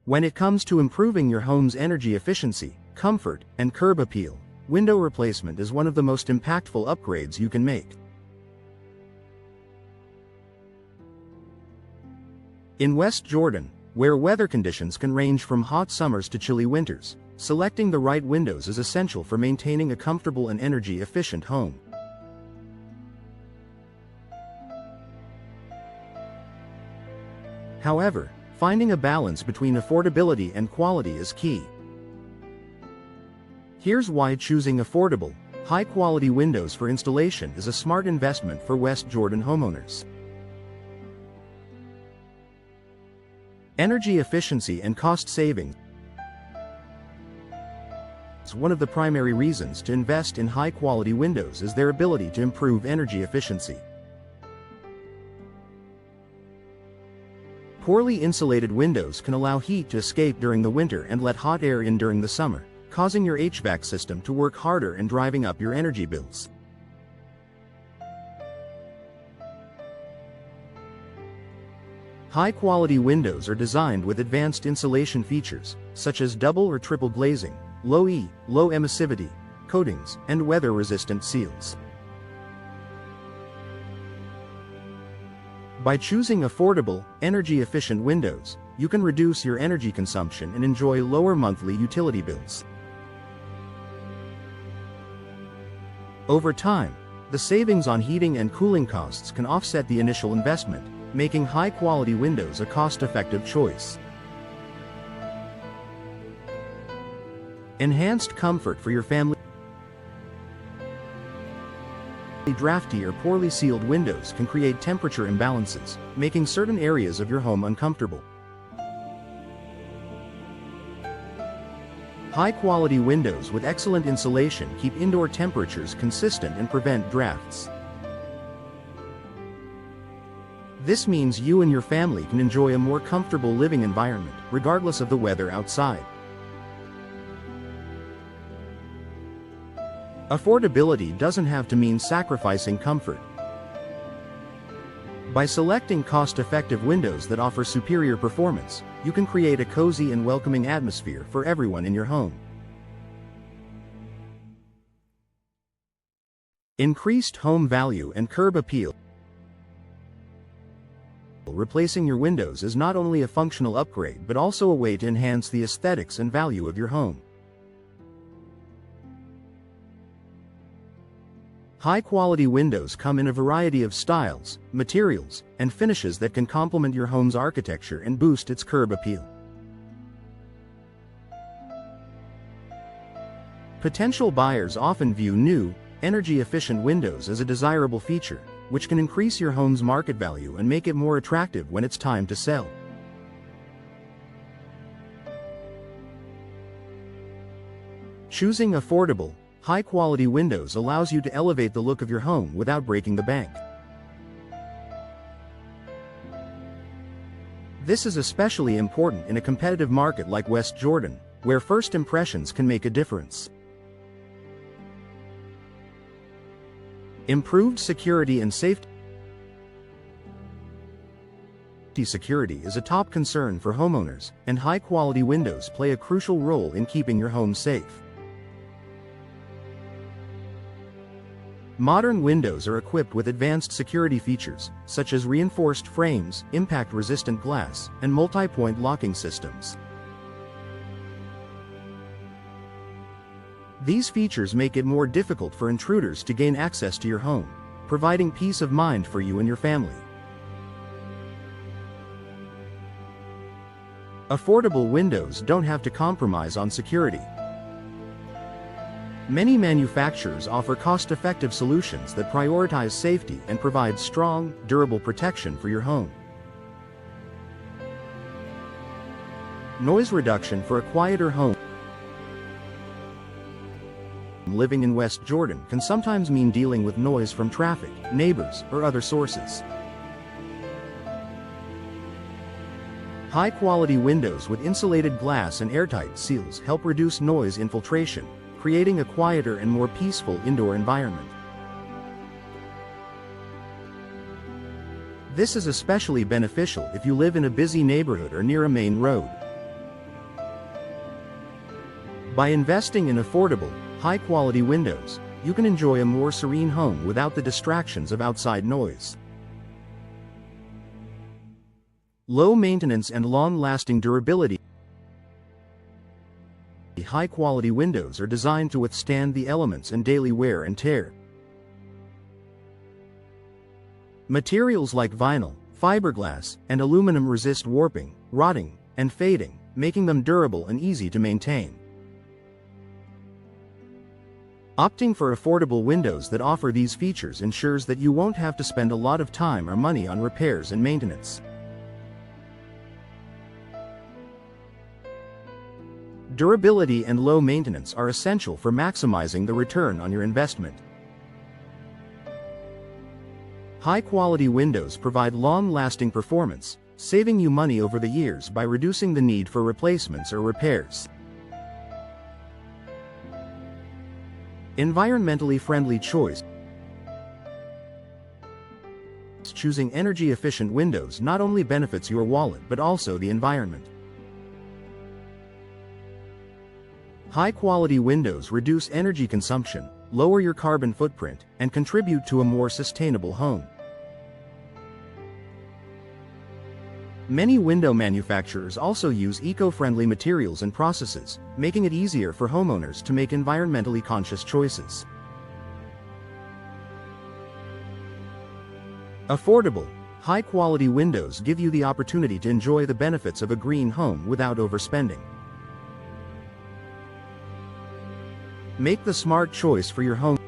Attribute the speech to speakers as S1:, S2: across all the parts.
S1: When it comes to improving your home's energy efficiency, comfort, and curb appeal, window replacement is one of the most impactful upgrades you can make. In West Jordan, where weather conditions can range from hot summers to chilly winters, selecting the right windows is essential for maintaining a comfortable and energy-efficient home. However, finding a balance between affordability and quality is key. Here's why choosing affordable, high-quality windows for installation is a smart investment for West Jordan homeowners. Energy efficiency and cost savings. One of the primary reasons to invest in high-quality windows is their ability to improve energy efficiency. Poorly insulated windows can allow heat to escape during the winter and let hot air in during the summer, causing your HVAC system to work harder and driving up your energy bills. High-quality windows are designed with advanced insulation features, such as double or triple glazing, low-E, low emissivity coatings, and weather-resistant seals. By choosing affordable, energy-efficient windows, you can reduce your energy consumption and enjoy lower monthly utility bills. Over time, the savings on heating and cooling costs can offset the initial investment, making high-quality windows a cost-effective choice. Enhanced comfort for your family. Drafty or poorly sealed windows can create temperature imbalances, making certain areas of your home uncomfortable. High-quality windows with excellent insulation keep indoor temperatures consistent and prevent drafts. This means you and your family can enjoy a more comfortable living environment, regardless of the weather outside. Affordability doesn't have to mean sacrificing comfort. By selecting cost-effective windows that offer superior performance, you can create a cozy and welcoming atmosphere for everyone in your home. Increased home value and curb appeal. Replacing your windows is not only a functional upgrade but also a way to enhance the aesthetics and value of your home. High-quality windows come in a variety of styles, materials, and finishes that can complement your home's architecture and boost its curb appeal. Potential buyers often view new, energy-efficient windows as a desirable feature, which can increase your home's market value and make it more attractive when it's time to sell. Choosing affordable, high-quality windows allows you to elevate the look of your home without breaking the bank. This is especially important in a competitive market like West Jordan, where first impressions can make a difference. Improved security and safety. Security is a top concern for homeowners, and high-quality windows play a crucial role in keeping your home safe. Modern windows are equipped with advanced security features, such as reinforced frames, impact-resistant glass, and multi-point locking systems. These features make it more difficult for intruders to gain access to your home, providing peace of mind for you and your family. Affordable windows don't have to compromise on security. Many manufacturers offer cost-effective solutions that prioritize safety and provide strong, durable protection for your home. Noise reduction for a quieter home. Living in West Jordan can sometimes mean dealing with noise from traffic, neighbors, or other sources. High-quality windows with insulated glass and airtight seals help reduce noise infiltration, creating a quieter and more peaceful indoor environment. This is especially beneficial if you live in a busy neighborhood or near a main road. By investing in affordable, high-quality windows, you can enjoy a more serene home without the distractions of outside noise. Low maintenance and long-lasting durability. High-quality windows are designed to withstand the elements and daily wear and tear. Materials like vinyl, fiberglass, and aluminum resist warping, rotting, and fading, making them durable and easy to maintain. Opting for affordable windows that offer these features ensures that you won't have to spend a lot of time or money on repairs and maintenance. Durability and low maintenance are essential for maximizing the return on your investment. High-quality windows provide long-lasting performance, saving you money over the years by reducing the need for replacements or repairs. Environmentally friendly choice. Choosing energy-efficient windows not only benefits your wallet but also the environment. High-quality windows reduce energy consumption, lower your carbon footprint, and contribute to a more sustainable home. Many window manufacturers also use eco-friendly materials and processes, making it easier for homeowners to make environmentally conscious choices. Affordable, high-quality windows give you the opportunity to enjoy the benefits of a green home without overspending. Make the smart choice for your home.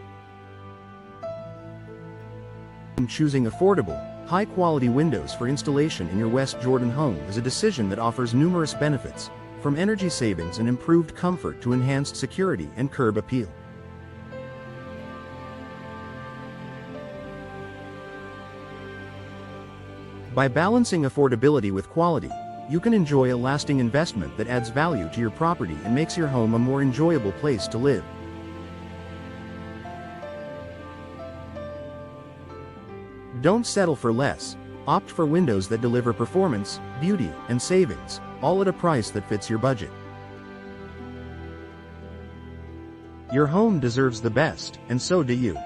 S1: Choosing affordable, high-quality windows for installation in your West Jordan home is a decision that offers numerous benefits, from energy savings and improved comfort to enhanced security and curb appeal. By balancing affordability with quality, you can enjoy a lasting investment that adds value to your property and makes your home a more enjoyable place to live. Don't settle for less. Opt for windows that deliver performance, beauty, and savings, all at a price that fits your budget. Your home deserves the best, and so do you.